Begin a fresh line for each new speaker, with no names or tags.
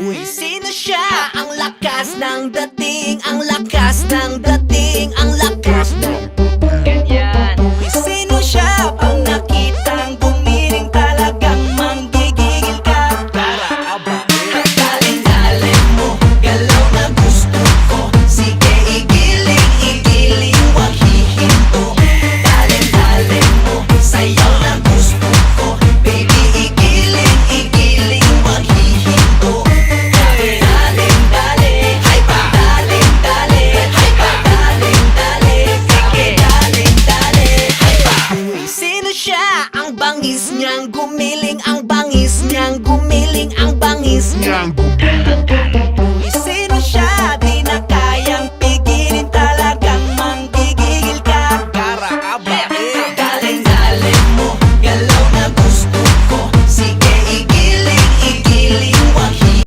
Uy, sino siya? Ang lakas ng dating, ang lakas ng dating, ang lakas ng ganyan. Uy, sino siya? Pag nakitang gumiling talagang manggigigil ka. Para aba, galing-galing mo, galaw na gusto ko. Sige, igiling, igiling, wag hihinto. Galing-galing mo, sayaw na gusto ko. Baby, igiling, igiling, wag hihinto. Galing-galing, ay pa. Galing-galing, ay pa. Galing-galing, sige. Galing-galing, ay pa. Uy, sino siya? Ang bangis niyang gumiling, ang bangis niyang gumiling, ang bangis niyang gumiling. Uy, sino siya?